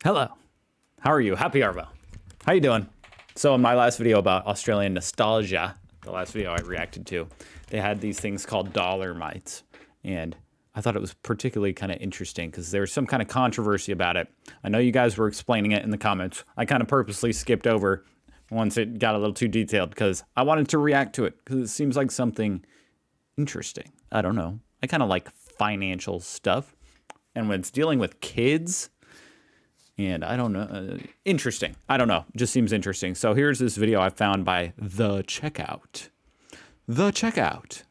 Hello. How are you? Happy Arvo. How you doing? So in my last video about Australian nostalgia, the last video I reacted to, they had these things called Dollarmites. And I thought it was particularly kind of interesting because there was some kind of controversy about it. I know you guys were explaining it in the comments. I kind of purposely skipped over once it got a little too detailed because I wanted to react to it because it seems like something interesting. I don't know. I kind of like financial stuff. And when it's dealing with kids, and I don't know, interesting. I don't know, just seems interesting. So here's this video I found by The Checkout. The Checkout.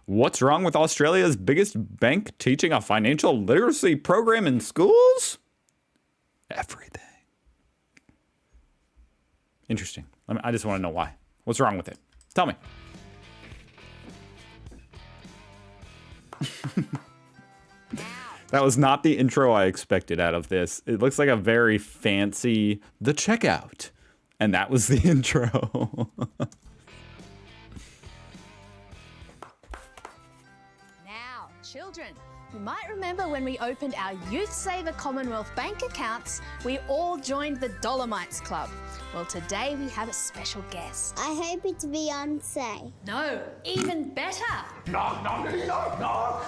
What's wrong with Australia's biggest bank teaching a financial literacy program in schools? Everything. Interesting. I just want to know why. What's wrong with it? Tell me. That was not the intro I expected out of this. It looks like a very fancy The Checkout. And that was the intro. Now, children, you might remember when we opened our Youth Saver Commonwealth Bank accounts, we all joined the Dollarmites Club. Well, today we have a special guest. I hope it's Beyonce. No, even better. Knock, knock, knock, knock.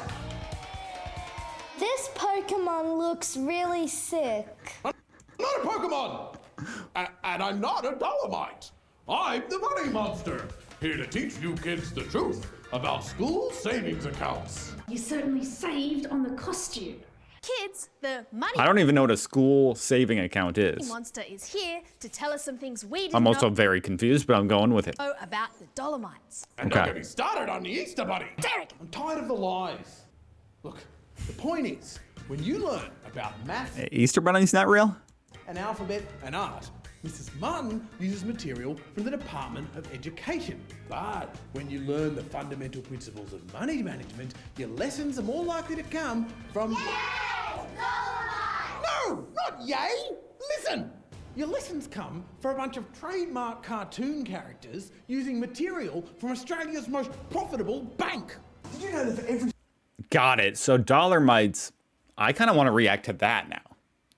This Pokemon looks really sick. I'm not a Pokemon! And I'm not a Dollarmite. I'm the Money Monster, here to teach you kids the truth about school savings accounts. You certainly saved on the costume. Kids, the Money I don't even know what a school saving account is. Monster is here to tell us some things we didn't I'm also know very confused, but I'm going with it. about the Dollarmites. And Okay. don't get me started on the Easter Bunny. Derek! I'm tired of the lies. Look, the point is, when you learn about math, Easter Bunny's not real? and alphabet and art, Mrs. Martin uses material from the Department of Education. But when you learn the fundamental principles of money management, your lessons are more likely to come from... No, not yay! Listen! Your lessons come for a bunch of trademark cartoon characters using material from Australia's most profitable bank. Did you know that for every Got it. So Dollarmites, I kind of want to react to that now.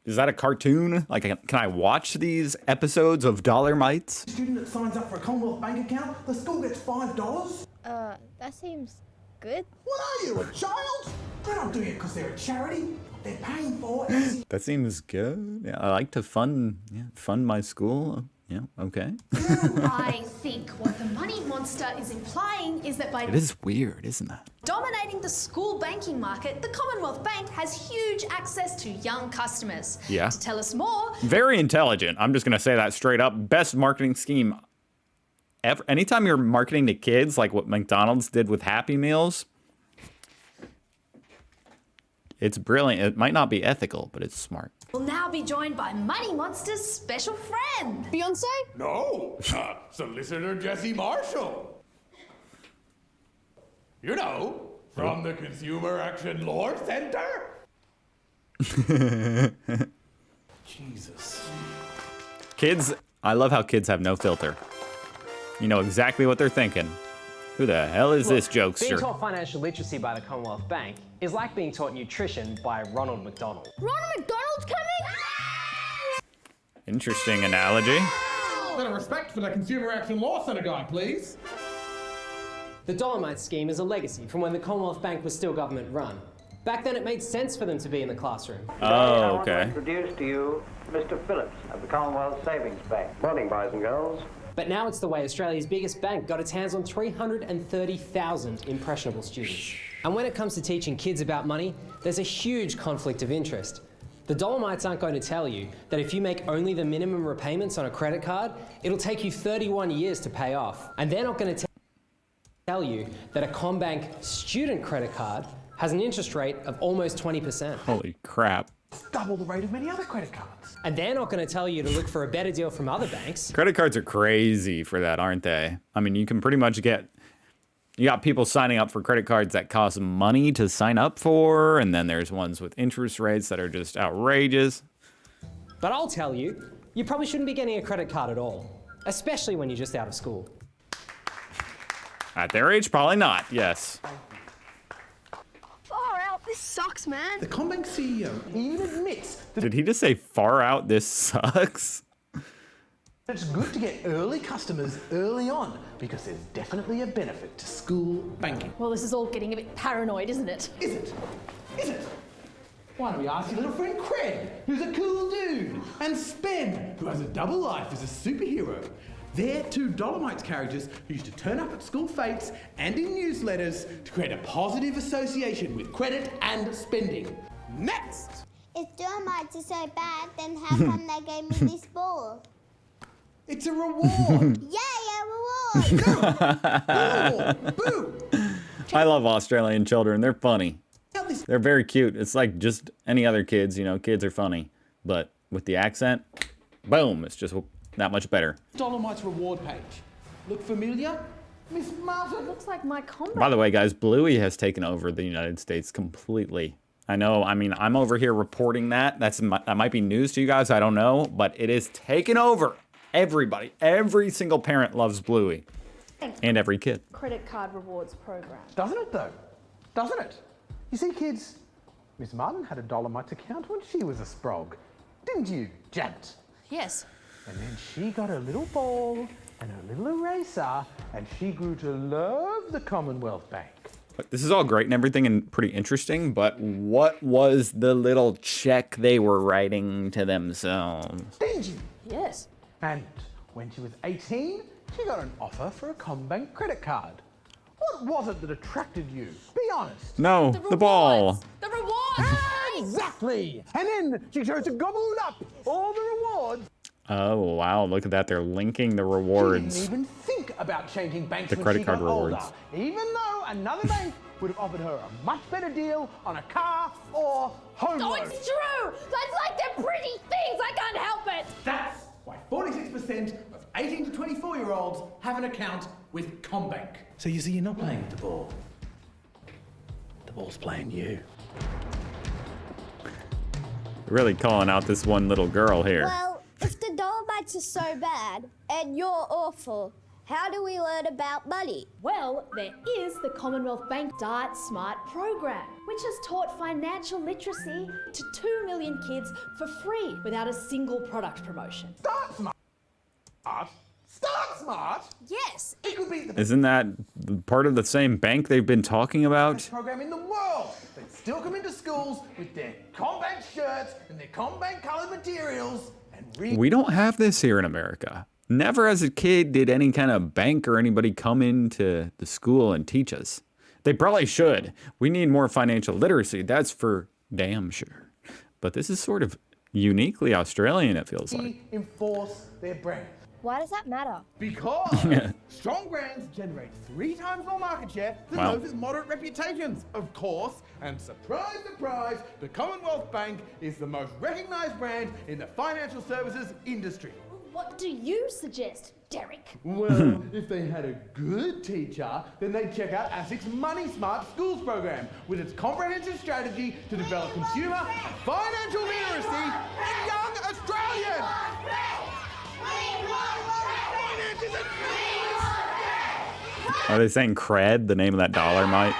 Is that a cartoon? Like, can I watch these episodes of Dollarmites? student that signs up for a Commonwealth Bank account, the school gets $5? That seems good. What are you, a child? They're not doing it because they're a charity. They're paying for it. That seems good. Yeah, I like to fund my school. Yeah, okay. I think what the Money Monster is implying is that by It is weird, isn't that? dominating the school banking market, the Commonwealth Bank has huge access to young customers. Yeah. To tell us more, Very intelligent. I'm just going to say that straight up. Best marketing scheme ever. Anytime you're marketing to kids, like what McDonald's did with Happy Meals, it's brilliant. It might not be ethical, but it's smart. we'll now be joined by Money Monster's special friend. Beyonce? No, Solicitor Jesse Marshall. You know, from the Consumer Action Law Center. Jesus. Kids, I love how kids have no filter. You know exactly what they're thinking. Who the hell is this Being jokester? taught financial literacy by the Commonwealth Bank is like being taught nutrition by Ronald McDonald. Ronald McDonald's coming? Interesting analogy. Bit of respect for the Consumer Action Law Center guy, please. The Dollarmites scheme is a legacy from when the Commonwealth Bank was still government run. Back then it made sense for them to be in the classroom. Oh, okay. I want to introduce to you Mr. Phillips of the Commonwealth Savings Bank. Morning, boys and girls. But now it's the way Australia's biggest bank got its hands on 330,000 impressionable students. And when it comes to teaching kids about money, there's a huge conflict of interest. The Dollarmites aren't going to tell you that if you make only the minimum repayments on a credit card, it'll take you 31 years to pay off. And they're not going to tell you that a CommBank student credit card has an interest rate of almost 20%. Holy crap. Double the rate of many other credit cards. And they're not going to tell you to look for a better deal from other banks. Credit cards are crazy for that, aren't they? I mean, you can pretty much you got people signing up for credit cards that cost money to sign up for, and then there's ones with interest rates that are just outrageous. But I'll tell you, you probably shouldn't be getting a credit card at all, especially when you're just out of school. At their age, probably not, yes. Far out, this sucks, man. The CommBank CEO even admits that Did he just say far out? This sucks. It's good to get early customers early on because there's definitely a benefit to school banking. Well, this is all getting a bit paranoid, isn't it? Is it? Is it? Why don't we ask your little friend Craig, who's a cool dude, and Spen, who has a double life as a superhero. They're two Dollarmites characters who used to turn up at school fetes and in newsletters to create a positive association with credit and spending. Next! If Dollarmites are so bad, then how come they gave me this ball? It's a reward! Yay, a reward! Boo! I love Australian children. They're funny. They're very cute. It's like just any other kids, you know, kids are funny. But with the accent, boom, it's just that much better. Dollarmites reward page. Look familiar? Miss Martin? Looks like my combo. By the way, guys, Bluey has taken over the United States completely. I know, I mean, I'm over here reporting that. That might be news to you guys, I don't know. But it is taken over. Everybody, every single parent loves Bluey. And every kid. Credit card rewards program. Doesn't it though? Doesn't it? You see, kids, Miss Martin had a Dollarmites account when she was a sprog. Didn't you, Janet? Yes. And then she got her little ball and her little eraser, and she grew to love the Commonwealth Bank. This is all great and everything and pretty interesting, but what was the little check they were writing to themselves? Did you? Yes. And when she was 18, she got an offer for a CommBank credit card. What was it that attracted you? Be honest. No, the ball. The rewards! Exactly! And then she chose to gobble up all the rewards. Oh, wow, look at that. They're linking the She rewards. didn't even think about changing banks The when credit she card got rewards. older, even though another bank would have offered her a much better deal on a car or home Oh, loan. it's true! That's like they're pretty things! I can't help it! That's why 46% of 18 to 24-year-olds have an account with CommBank. So you see, you're not playing with the ball. The ball's playing you. Really calling out this one little girl here. Well, if the Dollarmites are so bad and you're awful, how do we learn about money? Well, there is the Commonwealth Bank Start Smart program, which has taught financial literacy to 2 million kids for free without a single product promotion. Start smart. Start smart. Yes, It could be the Isn't that part of the same bank they've been talking about? best program in the world. They still come into schools with their CommBank shirts and their CommBank coloured materials and read. We don't have this here in America. Never as a kid did any kind of bank or anybody come into the school and teach us. They probably should. We need more financial literacy. That's for damn sure. But this is sort of uniquely Australian, it feels like. Enforce their brand. Why does that matter? Because strong brands generate 3 times more market share than Wow. those with moderate reputations, of course. And surprise, surprise, the Commonwealth Bank is the most recognised brand in the financial services industry. what do you suggest, Derek? Well, if they had a good teacher, then they'd check out ASIC's Money Smart Schools program with its comprehensive strategy to develop consumer and financial literacy in young Australians. Are they saying cred, the name of that Dollarmite?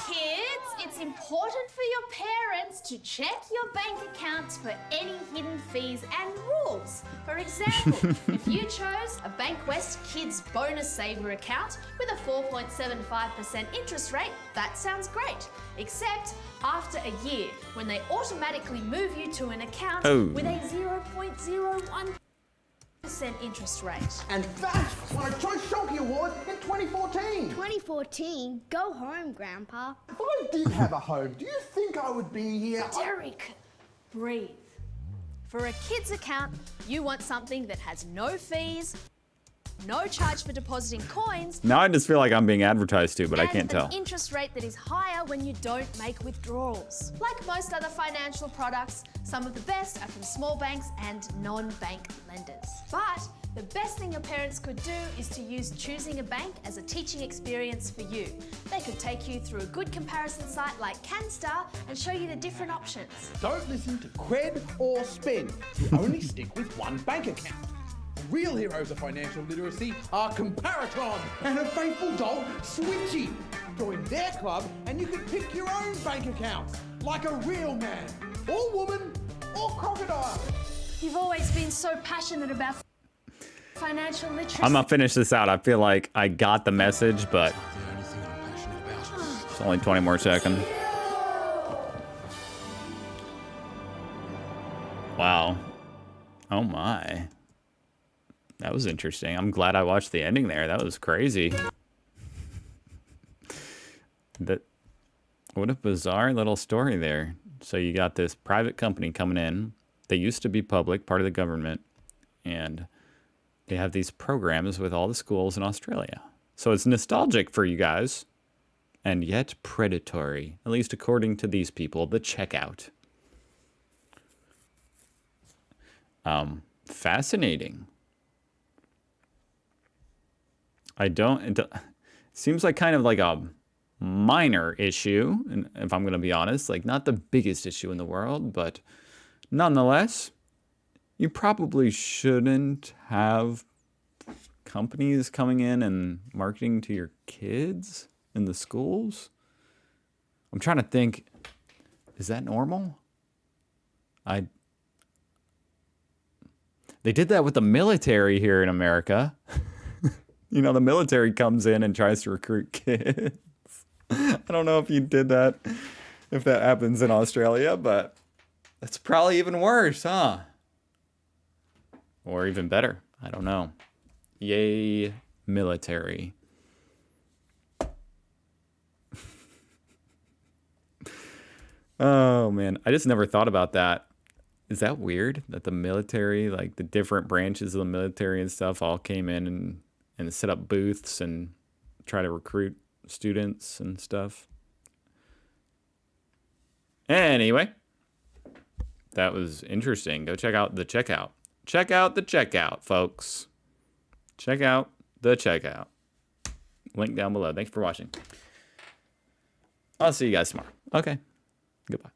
Kids, it's important for your parents to check your bank accounts for any hidden fees and rules. For example, if you chose a Bankwest Kids Bonus Saver account with a 4.75% interest rate, that sounds great. Except after a year, when they automatically move you to an account with a 0.01% interest rate. And that won a Choice Shonky Award in 2014. 2014? Go home, Grandpa. If I did have a home, do you think I would be here? Derek, breathe. For a kid's account, you want something that has no fees, no charge for depositing coins, Now I just feel like I'm being advertised to, but I and can't tell. an interest rate that is higher when you don't make withdrawals. Like most other financial products, some of the best are from small banks and non-bank lenders. But the best thing your parents could do is to use choosing a bank as a teaching experience for you. They could take you through a good comparison site like CanStar and show you the different options. Don't listen to cred or spend. You only stick with one bank account. Real heroes of financial literacy are Comparatron and her faithful dog, Switchy. Join their club and you can pick your own bank account, like a real man, or woman, or crocodile. You've always been so passionate about financial literacy. I'm gonna finish this out. I feel like I got the message, but The only thing I'm passionate about. it's only 20 more seconds. Wow. Oh my. That was interesting. I'm glad I watched the ending there. That was crazy. What a bizarre little story there. So you got this private company coming in. They used to be public, part of the government, and they have these programs with all the schools in Australia. So it's nostalgic for you guys, and yet predatory, at least according to these people, the checkout. Fascinating. It seems like kind of like a minor issue, and if I'm going to be honest, like not the biggest issue in the world, but nonetheless, you probably shouldn't have companies coming in and marketing to your kids in the schools. I'm trying to think, is that normal? They did that with the military here in America. You know, the military comes in and tries to recruit kids. I don't know if you did that, if that happens in Australia, but that's probably even worse, huh? Or even better. I don't know. Yay, military. Oh, man. I just never thought about that. Is that weird that the military, like the different branches of the military and stuff, all came in and set up booths and try to recruit students and stuff? Anyway, that was interesting. Go check out the checkout. Check out the checkout, folks. Check out the checkout. Link down below. Thanks for watching. I'll see you guys tomorrow. Okay. Goodbye.